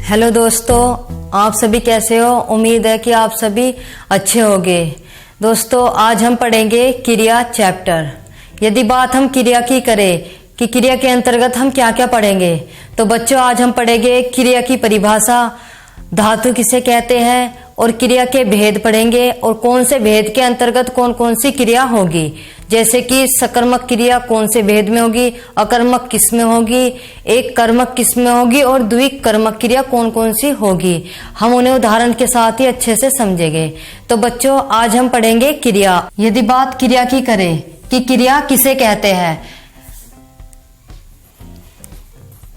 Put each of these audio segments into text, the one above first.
Hello दोस्तों, आप सभी कैसे हो। उम्मीद है कि आप सभी अच्छे होंगे। दोस्तों, आज हम पढ़ेंगे क्रिया चैप्टर। यदि बात हम क्रिया की करें कि क्रिया के अंतर्गत हम क्या क्या पढ़ेंगे, तो बच्चों आज हम पढ़ेंगे क्रिया की परिभाषा, धातु किसे कहते हैं और क्रिया के भेद पढ़ेंगे और कौन से भेद के अंतर्गत कौन कौन सी क्रिया होगी, जैसे कि सकर्मक क्रिया कौन से भेद में होगी, अकर्मक किस में होगी, एक कर्मक किस में होगी और द्विकर्मक क्रिया कौन कौन सी होगी। हम उन्हें उदाहरण के साथ ही अच्छे से समझेंगे। तो बच्चों आज हम पढ़ेंगे क्रिया। यदि बात क्रिया की करें कि क्रिया किसे कहते हैं,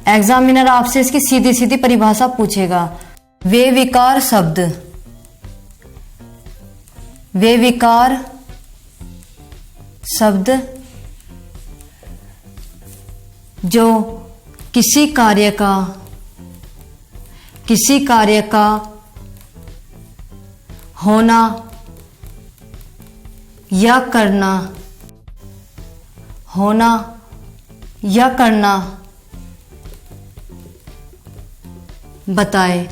एग्जामिनर आपसे इसकी सीधी सीधी परिभाषा पूछेगा। वे विकार शब्द, वे विकार शब्द जो किसी कार्य का होना या करना बताए,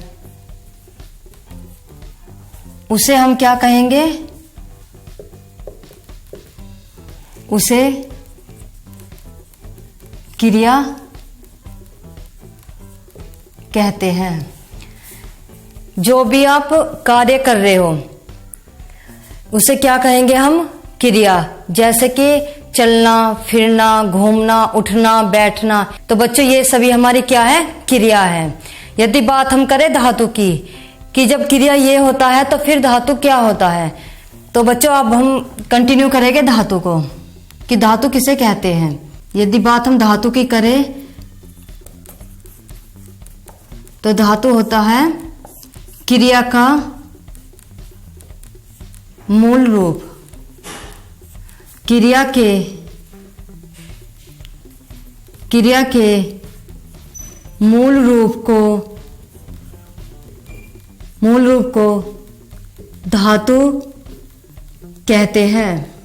उसे हम क्या कहेंगे, उसे क्रिया कहते हैं। जो भी आप कार्य कर रहे हो उसे क्या कहेंगे हम, क्रिया। जैसे कि चलना, फिरना, घूमना, उठना, बैठना। तो बच्चों ये सभी हमारी क्या है, क्रिया है। यदि बात हम करें धातु की कि जब क्रिया ये होता है तो फिर धातु क्या होता है, तो बच्चों अब हम कंटिन्यू करेंगे धातु को कि धातु किसे कहते हैं। यदि बात हम धातु की करें तो धातु होता है क्रिया का मूल रूप। क्रिया के मूल रूप को धातु कहते हैं।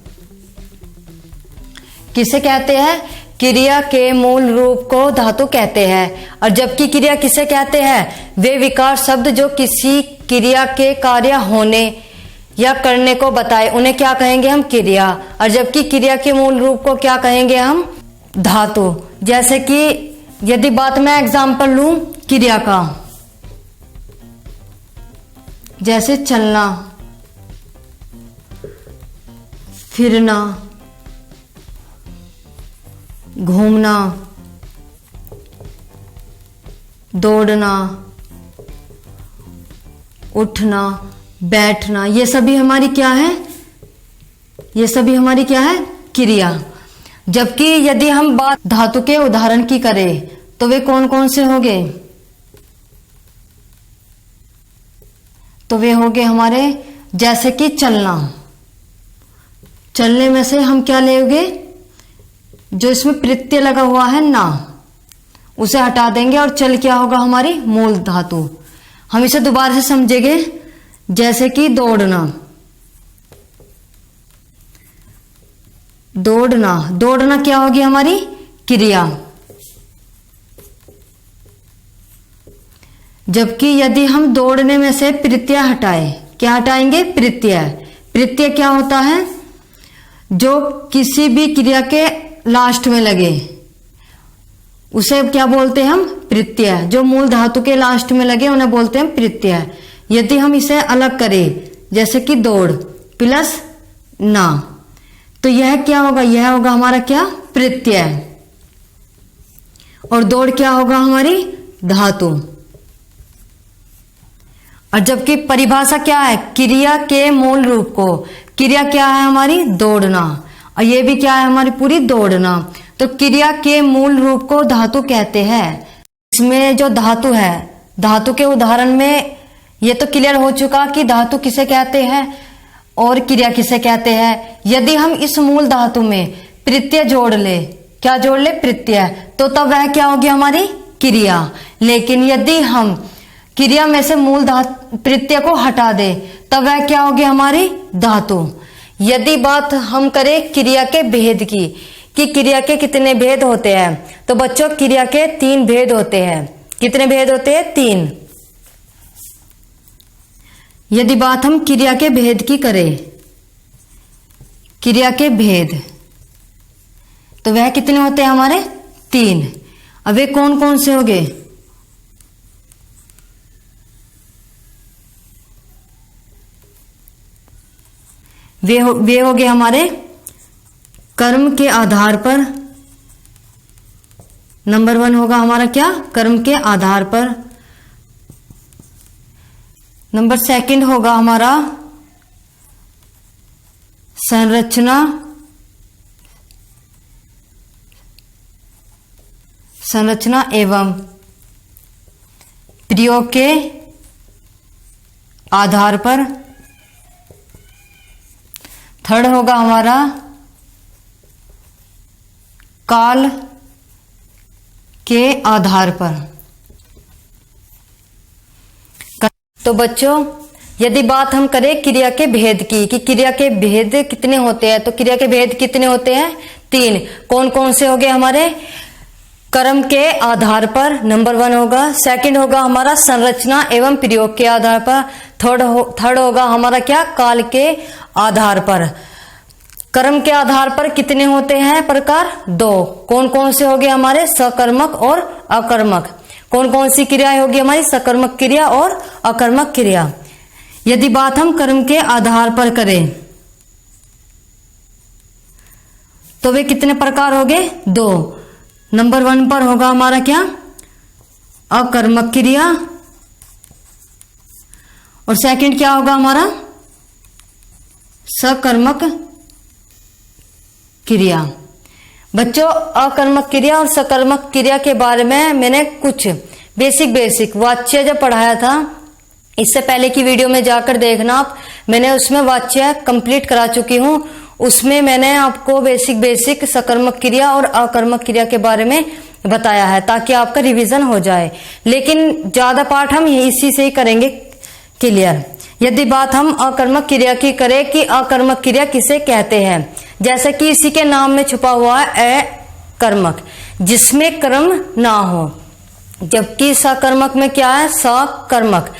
किसे कहते हैं, क्रिया के मूल रूप को धातु कहते हैं। और जबकि क्रिया किसे कहते हैं, वे विकार शब्द जो किसी क्रिया के कार्य होने या करने को बताए, उन्हें क्या कहेंगे हम, क्रिया। और जबकि क्रिया के मूल रूप को क्या कहेंगे हम, धातु। जैसे कि यदि बात मैं एग्जाम्पल लूं क्रिया का, जैसे चलना, फिरना, घूमना, दौड़ना, उठना, बैठना, ये सभी हमारी क्या है, ये सभी हमारी क्या है, क्रिया। जबकि यदि हम बात धातु के उदाहरण की करें तो वे कौन कौन से होंगे, तो वे होंगे हमारे जैसे कि चलना। चलने में से हम क्या लेंगे, जो इसमें प्रत्यय लगा हुआ है ना, उसे हटा देंगे और चल क्या होगा, हमारी मूल धातु। हम इसे दोबारा से समझेंगे। जैसे कि दौड़ना, दौड़ना क्या होगी हमारी, क्रिया। जबकि यदि हम दौड़ने में से प्रत्यय हटाए, क्या हटाएंगे, प्रत्यय क्या होता है, जो किसी भी क्रिया के लास्ट में लगे उसे क्या बोलते हैं हम, प्रत्यय। जो मूल धातु के लास्ट में लगे उन्हें बोलते हैं प्रत्यय। यदि हम इसे अलग करें, जैसे कि दौड़ प्लस ना, तो यह क्या होगा, यह होगा हमारा क्या, प्रत्यय। और दौड़ क्या होगा, हमारी धातु। और जबकि परिभाषा क्या है, क्रिया के मूल रूप को, क्रिया क्या है हमारी, दौड़ना, और ये भी क्या है हमारी पूरी दौड़ना। तो क्रिया के मूल रूप को धातु कहते हैं। इसमें जो धातु है, धातु के उदाहरण में ये तो क्लियर हो चुका कि धातु किसे कहते हैं और क्रिया किसे कहते हैं। यदि हम इस मूल धातु में प्रत्यय जोड़ ले, क्या जोड़ ले, प्रत्यय, तो तब वह क्या होगी, हमारी क्रिया। लेकिन यदि हम क्रिया में से मूल प्रत्यय को हटा दे, तब वह क्या होगी, हमारी धातु। यदि बात हम करें क्रिया के भेद की कि क्रिया के कितने भेद होते हैं, तो बच्चों क्रिया के 3 भेद होते हैं। कितने भेद होते हैं? 3। यदि बात हम क्रिया के भेद की करें, क्रिया के भेद, तो वह कितने होते हैं हमारे? 3। अब वे कौन कौन से होंगे? वे हो गए हमारे कर्म के आधार पर। नंबर 1 होगा हमारा क्या? कर्म के आधार पर। नंबर 2 होगा हमारा संरचना, संरचना एवं प्रयोग के आधार पर। 3rd होगा हमारा काल के आधार पर। तो बच्चों, यदि बात हम करें क्रिया के भेद की, कि क्रिया के भेद कितने होते हैं, तो क्रिया के भेद कितने होते हैं? 3। कौन कौन से हो गए हमारे? कर्म के आधार पर नंबर 1 होगा। 2 होगा हमारा संरचना एवं प्रयोग के आधार पर। थर्ड होगा हमारा क्या? काल के आधार पर। कर्म के आधार पर कितने होते हैं प्रकार? 2। कौन कौन से हो गए हमारे? सकर्मक और अकर्मक। कौन कौन सी क्रियाएं होगी हमारी? सकर्मक क्रिया और अकर्मक क्रिया। यदि बात हम कर्म के आधार पर करें तो वे कितने प्रकार हो गए? 2। नंबर 1 पर होगा हमारा क्या? अकर्मक क्रिया, और 2 क्या होगा हमारा? सकर्मक क्रिया। बच्चों, अकर्मक क्रिया और सकर्मक क्रिया के बारे में मैंने कुछ बेसिक वाच्य जब पढ़ाया था, इससे पहले की वीडियो में जाकर देखना आप, मैंने उसमें वाच्य कंप्लीट करा चुकी हूं। उसमें मैंने आपको बेसिक सकर्मक क्रिया और अकर्मक क्रिया के बारे में बताया है, ताकि आपका रिवीजन हो जाए। लेकिन ज्यादा पार्ट हम इसी से ही करेंगे क्लियर। यदि बात हम अकर्मक क्रिया की करें कि अकर्मक क्रिया किसे कहते हैं, जैसे कि इसी के नाम में छुपा हुआ है अकर्मक, जिसमें कर्म ना हो। जबकि सकर्मक में क्या है? सकर्मक,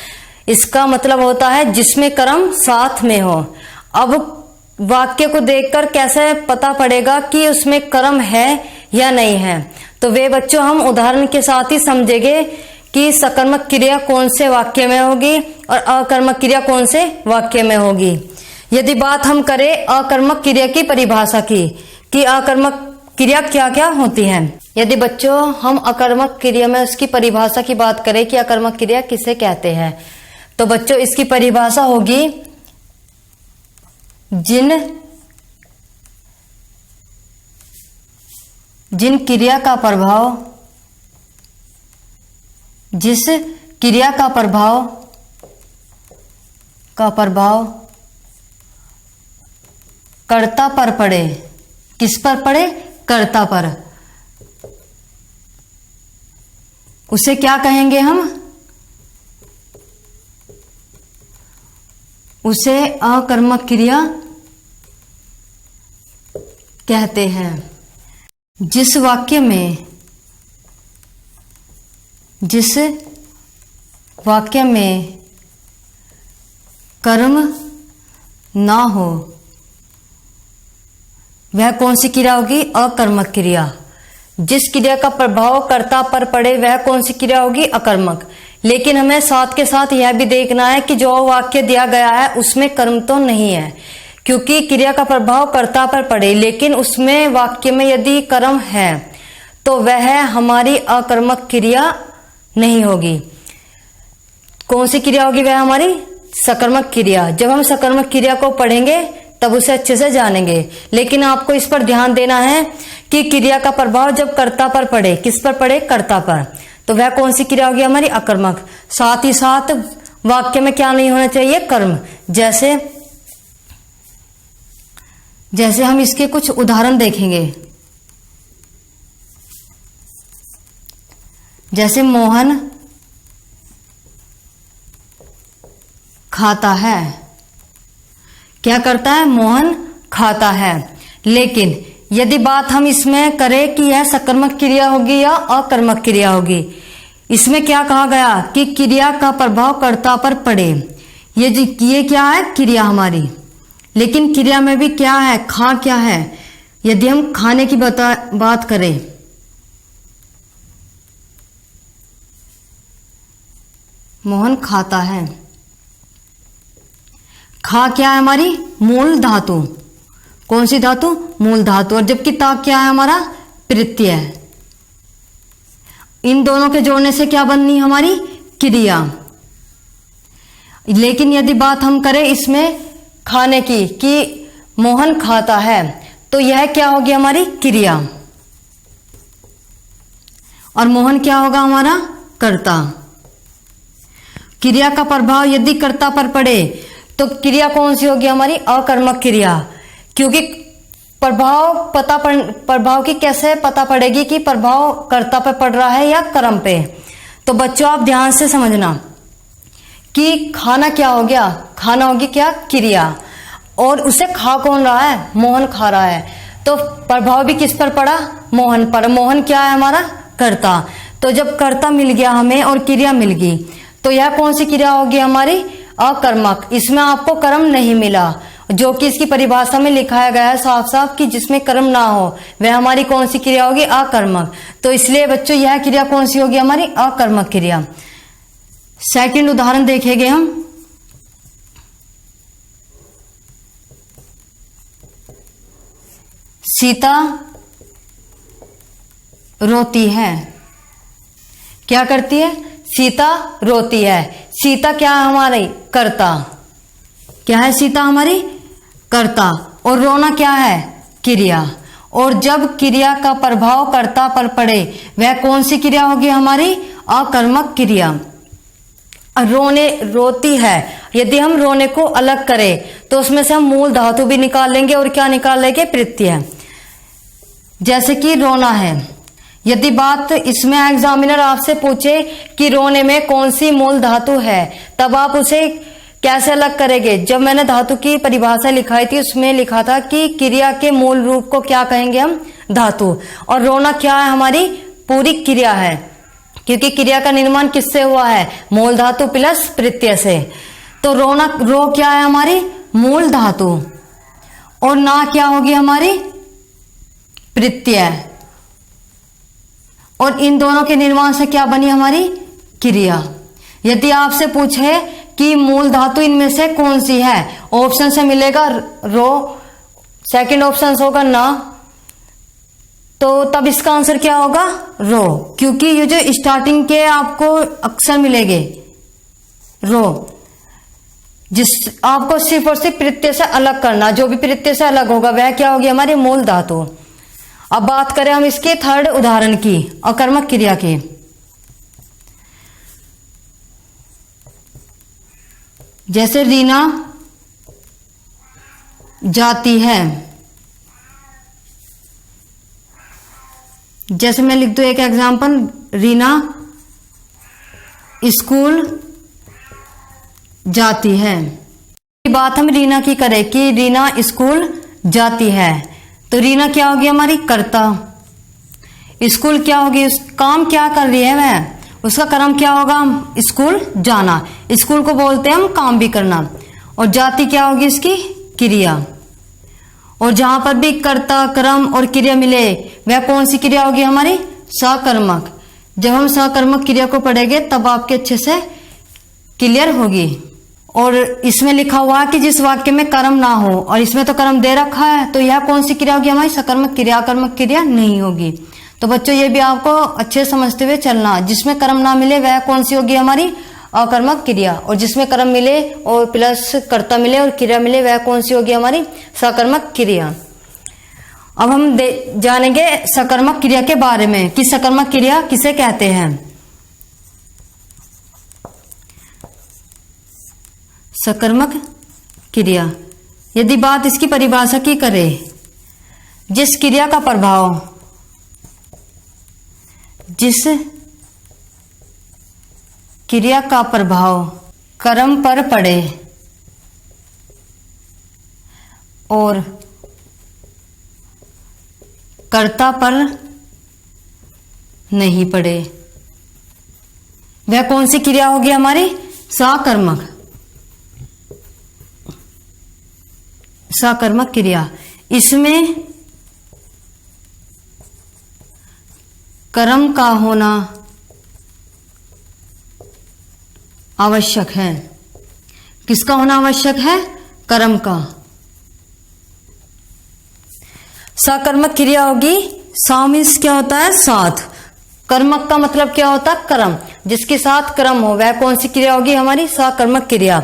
इसका मतलब होता है जिसमें कर्म साथ में हो। अब वाक्य को देखकर कैसे पता पड़ेगा कि उसमें कर्म है या नहीं है? तो वे बच्चों हम उदाहरण के साथ ही समझेंगे कि सकर्मक क्रिया कौन से वाक्य में होगी और अकर्मक क्रिया कौन से वाक्य में होगी। यदि बात हम करें अकर्मक क्रिया की परिभाषा की, कि अकर्मक क्रिया क्या क्या होती है, यदि बच्चों हम अकर्मक क्रिया में उसकी परिभाषा की बात करें कि अकर्मक क्रिया किसे कहते हैं, तो बच्चों इसकी परिभाषा होगी जिन क्रिया का प्रभाव, जिस क्रिया का प्रभाव कर्ता पर पड़े। किस पर पड़े? कर्ता पर। उसे क्या कहेंगे हम? उसे अकर्मक क्रिया कहते हैं। जिस वाक्य में कर्म ना हो, वह कौन सी क्रिया होगी? अकर्मक क्रिया। जिस क्रिया का प्रभाव कर्ता पर पड़े वह कौन सी क्रिया होगी? अकर्मक। लेकिन हमें साथ के साथ यह भी देखना है कि जो वाक्य दिया गया है उसमें कर्म तो नहीं है, क्योंकि क्रिया का प्रभाव कर्ता पर पड़े लेकिन उसमें वाक्य में यदि कर्म है तो वह हमारी अकर्मक क्रिया नहीं होगी। कौन सी क्रिया होगी? वह हमारी सकर्मक क्रिया। जब हम सकर्मक क्रिया को पढ़ेंगे तब उसे अच्छे से जानेंगे। लेकिन आपको इस पर ध्यान देना है कि क्रिया का प्रभाव जब कर्ता पर पड़े, किस पर पड़े? कर्ता पर, तो वह कौन सी क्रिया होगी? हमारी अकर्मक। साथ ही साथ वाक्य में क्या नहीं होना चाहिए? कर्म। जैसे हम इसके कुछ उदाहरण देखेंगे। जैसे मोहन खाता है। क्या करता है? मोहन खाता है। लेकिन यदि बात हम इसमें करें कि यह सकर्मक क्रिया होगी या अकर्मक क्रिया होगी, इसमें क्या कहा गया कि क्रिया का प्रभाव कर्ता पर पड़े। ये क्या है? क्रिया हमारी। लेकिन क्रिया में भी क्या है? खा क्या है? यदि हम खाने की बात करें, मोहन खाता है। खा क्या है हमारी? मूल धातु। कौन सी धातु? मूल धातु। और जबकि ता क्या है हमारा? प्रत्यय है। इन दोनों के जोड़ने से क्या बननी हमारी? क्रिया। लेकिन यदि बात हम करें इसमें खाने की, कि मोहन खाता है, तो यह क्या होगी हमारी? क्रिया। और मोहन क्या होगा हमारा? कर्ता। क्रिया का प्रभाव यदि कर्ता पर पड़े तो क्रिया कौन सी होगी हमारी? अकर्मक क्रिया। क्योंकि प्रभाव की कैसे पता पड़ेगी कि प्रभाव कर्ता पे पड़ रहा है या कर्म पे? तो बच्चों आप ध्यान से समझना कि खाना क्या हो गया? खाना होगी क्या? क्रिया। और उसे खा कौन रहा है? मोहन खा रहा है। तो प्रभाव भी किस पर पड़ा? मोहन पर। मोहन क्या है हमारा? कर्ता। तो जब कर्ता मिल गया हमें और क्रिया मिल गई, तो यह कौन सी क्रिया होगी हमारी? अकर्मक। इसमें आपको कर्म नहीं मिला, जो कि इसकी परिभाषा में लिखाया गया है साफ साफ कि जिसमें कर्म ना हो वह हमारी कौन सी क्रिया होगी? अकर्मक। तो इसलिए बच्चों यह क्रिया कौन सी होगी हमारी? अकर्मक क्रिया। सेकंड उदाहरण देखेंगे हम। सीता रोती है। क्या करती है? सीता रोती है। सीता क्या है हमारी? कर्ता। क्या है सीता हमारी? कर्ता। और रोना क्या है? क्रिया। और जब क्रिया का प्रभाव कर्ता पर पड़े वह कौन सी क्रिया होगी हमारी? अकर्मक क्रिया। रोती है, यदि हम रोने को अलग करें तो उसमें से हम मूल धातु भी निकाल लेंगे और क्या निकाल लेंगे? प्रत्यय। जैसे कि रोना है, यदि बात इसमें एग्जामिनर आपसे पूछे कि रोने में कौन सी मूल धातु है, तब आप उसे कैसे अलग करेंगे? जब मैंने धातु की परिभाषा लिखाई थी उसमें लिखा था कि क्रिया के मूल रूप को क्या कहेंगे हम? धातु। और रोना क्या है हमारी? पूरी क्रिया है, क्योंकि क्रिया का निर्माण किससे हुआ है? मूल धातु प्लस प्रत्यय से। तो रो क्या है हमारी? मूल धातु। और ना क्या होगी हमारी? प्रत्यय। और इन दोनों के निर्माण से क्या बनी हमारी? क्रिया। यदि आपसे पूछे कि मूल धातु इनमें से कौन सी है, ऑप्शन से मिलेगा रो, सेकंड ऑप्शन होगा ना, तो तब इसका आंसर क्या होगा? रो। क्योंकि ये जो स्टार्टिंग के आपको अक्षर मिलेंगे रो, जिस आपको सिर्फ और सिर्फ प्रत्यय से अलग करना, जो भी प्रत्यय से अलग होगा वह क्या होगी हमारी? मूल धातु। अब बात करें हम इसके थर्ड उदाहरण की, अकर्मक क्रिया की। जैसे रीना जाती है। जैसे मैं लिख दूं एक एग्जांपल, रीना स्कूल जाती है। बात हम रीना की करें कि रीना स्कूल जाती है, तो रीना क्या होगी हमारी? कर्ता। स्कूल क्या होगी? उस काम क्या कर रही है वह? उसका कर्म क्या होगा? स्कूल जाना। स्कूल को बोलते हैं हम काम भी करना। और जाति क्या होगी इसकी? क्रिया। और जहां पर भी कर्ता, कर्म और क्रिया मिले वह कौन सी क्रिया होगी हमारी? सकर्मक। जब हम सकर्मक क्रिया को पढ़ेंगे तब आपके अच्छे से क्लियर होगी। और इसमें लिखा हुआ है कि जिस वाक्य में कर्म ना हो, और इसमें तो कर्म दे रखा है, तो यह कौन सी क्रिया होगी हमारी? सकर्मक क्रिया। कर्मक क्रिया नहीं होगी। तो बच्चों ये भी आपको अच्छे समझते हुए चलना, जिसमें कर्म ना मिले वह कौन सी होगी हमारी? अकर्मक क्रिया। और जिसमें कर्म मिले और प्लस कर्ता मिले और क्रिया मिले वह कौन सी होगी हमारी? सकर्मक क्रिया। अब हम जानेंगे सकर्मक क्रिया के बारे में कि सकर्मक क्रिया किसे कहते हैं। सकर्मक क्रिया, यदि बात इसकी परिभाषा की करें, जिस क्रिया का प्रभाव कर्म पर पड़े और कर्ता पर नहीं पड़े वह कौन सी क्रिया होगी हमारी? सकर्मक। सकर्मक क्रिया, इसमें कर्म का होना आवश्यक है। किसका होना आवश्यक है? कर्म का। सकर्मक क्रिया होगी, सा मीन्स क्या होता है? साथ। कर्मक का मतलब क्या होता है? कर्म। जिसके साथ कर्म हो वह कौन सी क्रिया होगी? हमारी सकर्मक क्रिया।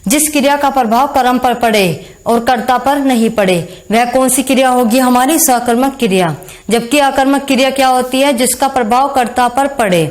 जिस क्रिया का प्रभाव कर्म पर पड़े और कर्ता पर नहीं पड़े वह कौन सी क्रिया होगी? हमारी सकर्मक क्रिया। जबकि अकर्मक क्रिया क्या होती है? जिसका प्रभाव कर्ता पर पड़े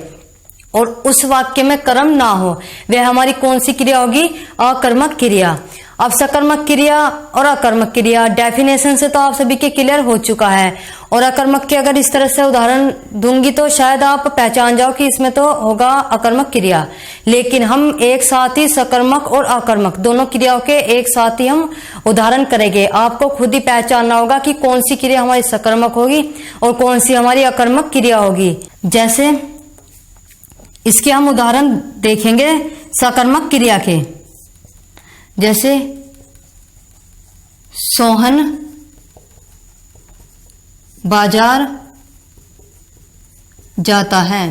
और उस वाक्य में कर्म ना हो वह हमारी कौन सी क्रिया होगी? अकर्मक क्रिया। अब सकर्मक क्रिया और अकर्मक क्रिया डेफिनेशन से तो आप सभी के क्लियर हो चुका है, और अकर्मक के अगर इस तरह से उदाहरण दूंगी तो शायद आप पहचान जाओ कि इसमें तो होगा अकर्मक क्रिया। लेकिन हम एक साथ ही सकर्मक और अकर्मक दोनों क्रियाओं के एक साथ ही हम उदाहरण करेंगे। आपको खुद ही पहचानना होगा कि कौन सी क्रिया हमारी सकर्मक होगी और कौन सी हमारी अकर्मक क्रिया होगी। जैसे इसके हम उदाहरण देखेंगे सकर्मक क्रिया के। जैसे सोहन बाजार जाता है,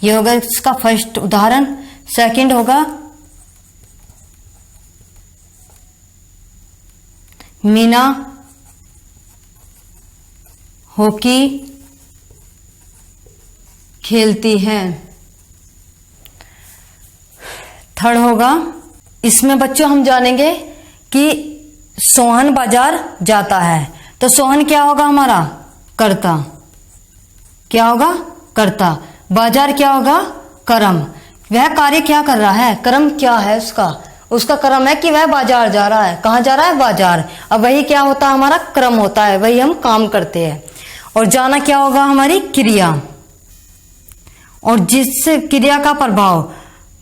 यह होगा इसका फर्स्ट उदाहरण। सेकंड होगा मीना हॉकी खेलती है। थर्ड होगा, इसमें बच्चों हम जानेंगे कि सोहन बाजार जाता है, तो सोहन क्या होगा? हमारा कर्ता। क्या होगा? कर्ता। बाजार क्या होगा? कर्म। वह कार्य क्या कर रहा है? कर्म क्या है उसका? उसका कर्म है कि वह बाजार जा रहा है। कहाँ जा रहा है? बाजार। अब वही क्या होता है? हमारा कर्म होता है, वही हम काम करते हैं। और जाना क्या होगा? हमारी क्रिया। और जिस क्रिया का प्रभाव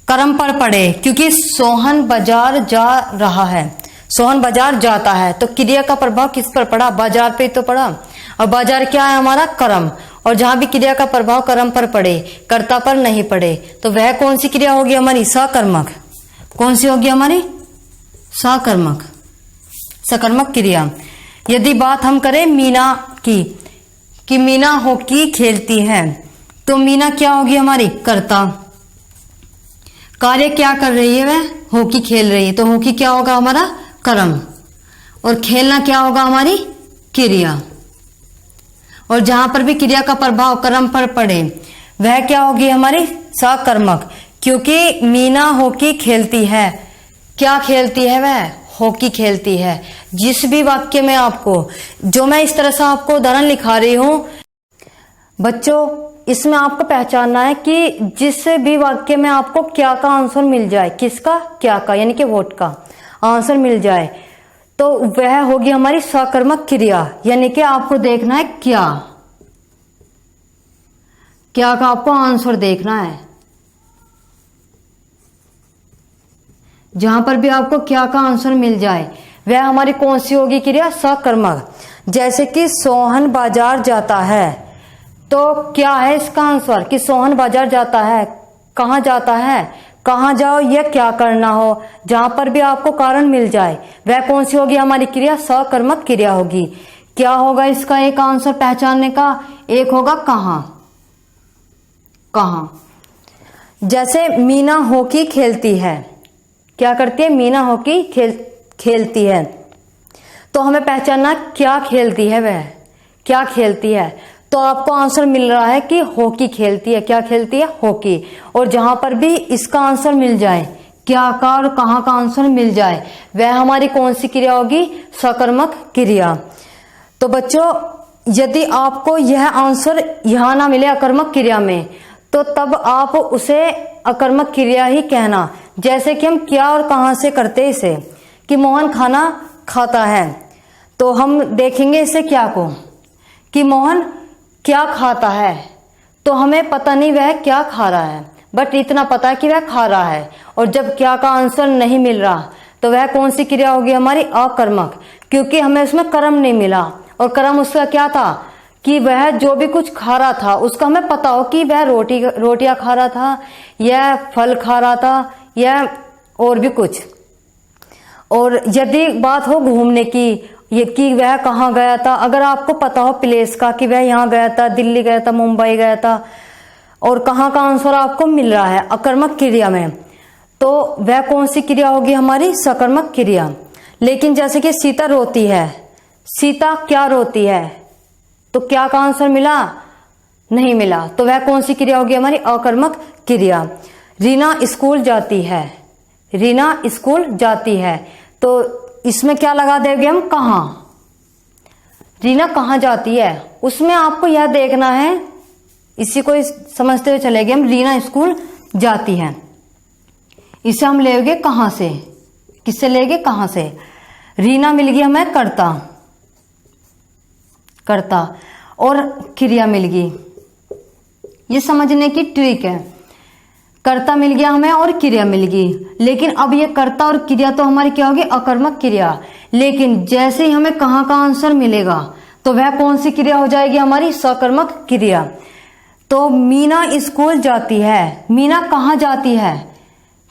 कर्म पर पड़े, क्योंकि सोहन बाजार जा रहा है, सोहन बाजार जाता है, तो क्रिया का प्रभाव किस पर पड़ा? बाजार पे तो पड़ा। और बाजार क्या है? हमारा कर्म। और जहां भी क्रिया का प्रभाव कर्म पर पड़े, कर्ता पर नहीं पड़े, तो वह कौन सी क्रिया होगी? हमारी सकर्मक। कौन सी होगी? हमारी सकर्मक, सकर्मक क्रिया। यदि बात हम करें मीना की, कि मीना हॉकी खेलती है, तो मीना क्या होगी? हमारी कर्ता। कार्य क्या कर रही है? वह हॉकी खेल रही है, तो हॉकी क्या होगा? हमारा कर्म। और खेलना क्या होगा? हमारी क्रिया। और जहां पर भी क्रिया का प्रभाव कर्म पर पड़े वह क्या होगी? हमारी सकर्मक। क्योंकि मीना हॉकी खेलती है। क्या खेलती है? वह हॉकी खेलती है। जिस भी वाक्य में आपको, जो मैं इस तरह से आपको उदाहरण लिखा रही हूं बच्चों, इसमें आपको पहचानना है कि जिस भी वाक्य में आपको क्या का आंसर मिल जाए, किसका? क्या का, यानी कि व्हाट का आंसर मिल जाए, तो वह होगी हमारी सकर्मक क्रिया। यानी कि आपको देखना है क्या, क्या का आपको आंसर देखना है। जहां पर भी आपको क्या का आंसर मिल जाए वह हमारी कौन सी होगी क्रिया? सकर्मक। जैसे कि सोहन बाजार जाता है, तो क्या है इसका आंसर? कि सोहन बाजार जाता है। कहाँ जाता है? कहाँ जाओ या क्या करना हो, जहां पर भी आपको कारण मिल जाए वह कौन सी होगी? हमारी क्रिया सकर्मक क्रिया होगी। क्या होगा इसका एक आंसर पहचानने का? एक होगा कहाँ। कहाँ। जैसे मीना हॉकी खेलती है, क्या करती है? मीना हॉकी खेलती है, तो हमें पहचानना क्या खेलती है वह, क्या खेलती है। तो आपको आंसर मिल रहा है कि हॉकी खेलती है। क्या खेलती है? हॉकी। और जहां पर भी इसका आंसर मिल जाए, क्या का और कहाँ का आंसर मिल जाए, वह हमारी कौन सी क्रिया होगी? सकर्मक क्रिया। तो बच्चों, यदि आपको यह आंसर यहां ना मिले अकर्मक क्रिया में, तो तब आप उसे अकर्मक क्रिया ही कहना। जैसे कि हम क्या और कहां से करते इसे, कि मोहन खाना खाता है, तो हम देखेंगे इसे क्या को, कि मोहन क्या खाता है, तो हमें पता नहीं वह क्या खा रहा है, बट इतना पता है कि वह खा रहा है। और जब क्या का आंसर नहीं मिल रहा, तो वह कौन सी क्रिया होगी? हमारी अकर्मक, क्योंकि हमें उसमें कर्म नहीं मिला। और कर्म उसका क्या था? कि वह जो भी कुछ खा रहा था उसका हमें पता हो कि वह रोटियां खा रहा था, या फल खा रहा था, या और भी कुछ। और यदि बात हो घूमने की, ये कि वह कहाँ गया था, अगर आपको पता हो प्लेस का कि वह यहाँ गया था, दिल्ली गया था, मुंबई गया था, और कहाँ का आंसर आपको मिल रहा है अकर्मक क्रिया में, तो वह कौन सी क्रिया होगी हमारी? सकर्मक क्रिया। लेकिन जैसे कि सीता रोती है, सीता क्या रोती है, तो क्या का आंसर मिला? नहीं मिला। तो वह कौन सी क्रिया होगी हमारी? अकर्मक क्रिया। रीना स्कूल जाती है, रीना स्कूल जाती है, तो इसमें क्या लगा देंगे हम? कहाँ। रीना कहाँ जाती है, उसमें आपको यह देखना है, इसी को समझते हुए चलेंगे हम। रीना स्कूल जाती है, इसे हम लेंगे कहाँ से? किससे लेंगे? कहाँ से? रीना मिल गई हमें कर्ता, कर्ता, और क्रिया मिल गई। ये समझने की ट्रिक है, कर्ता मिल गया हमें और क्रिया मिल गई। लेकिन अब ये कर्ता और क्रिया तो हमारी क्या होगी? अकर्मक क्रिया। लेकिन जैसे ही हमें कहाँ का आंसर मिलेगा तो वह कौन सी क्रिया हो जाएगी हमारी? सकर्मक क्रिया। तो मीना स्कूल जाती है, मीना कहाँ जाती है?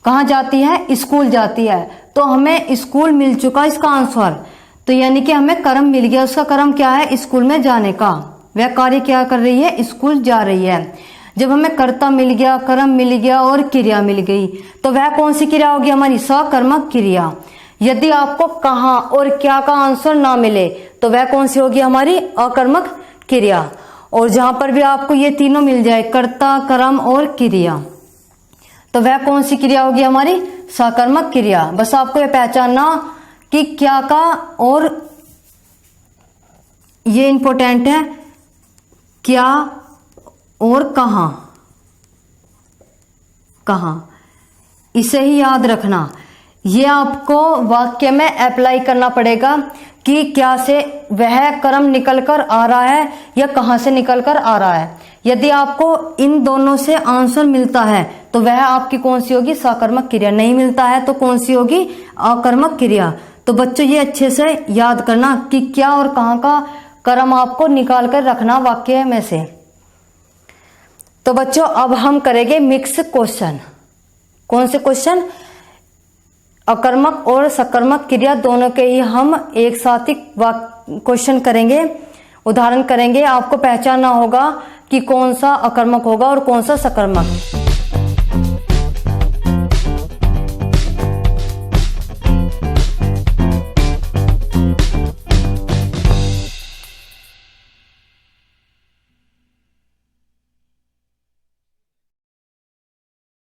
कहाँ जाती है? स्कूल जाती है। तो हमें स्कूल मिल चुका इसका आंसर, तो यानी कि हमें कर्म मिल गया। उसका कर्म क्या है? स्कूल में जाने का। वह कार्य क्या कर रही है? स्कूल जा रही है। जब हमें कर्ता मिल गया, कर्म मिल गया और क्रिया मिल गई, तो वह कौन सी क्रिया होगी हमारी? सकर्मक क्रिया। यदि आपको कहाँ और क्या का आंसर ना मिले तो वह कौन सी होगी हमारी? अकर्मक क्रिया। और जहां पर भी आपको ये तीनों मिल जाए, कर्ता, कर्म और क्रिया, तो वह कौन सी क्रिया होगी हमारी? सकर्मक क्रिया। बस आपको यह पहचानना कि क्या का, और ये इंपॉर्टेंट है, क्या और कहां, कहां, इसे ही याद रखना। ये आपको वाक्य में अप्लाई करना पड़ेगा कि क्या से वह कर्म निकलकर आ रहा है या कहां से निकलकर आ रहा है। यदि आपको इन दोनों से आंसर मिलता है तो वह आपकी कौन सी होगी? सकर्मक क्रिया। नहीं मिलता है तो कौन सी होगी? अकर्मक क्रिया। तो बच्चों ये अच्छे से याद करना कि क्या और कहां का कर्म आपको निकाल कर रखना वाक्य में से। तो बच्चों अब हम करेंगे मिक्स क्वेश्चन। कौन से क्वेश्चन? अकर्मक और सकर्मक क्रिया दोनों के ही हम एक साथ ही क्वेश्चन करेंगे, उदाहरण करेंगे। आपको पहचानना होगा कि कौन सा अकर्मक होगा और कौन सा सकर्मक।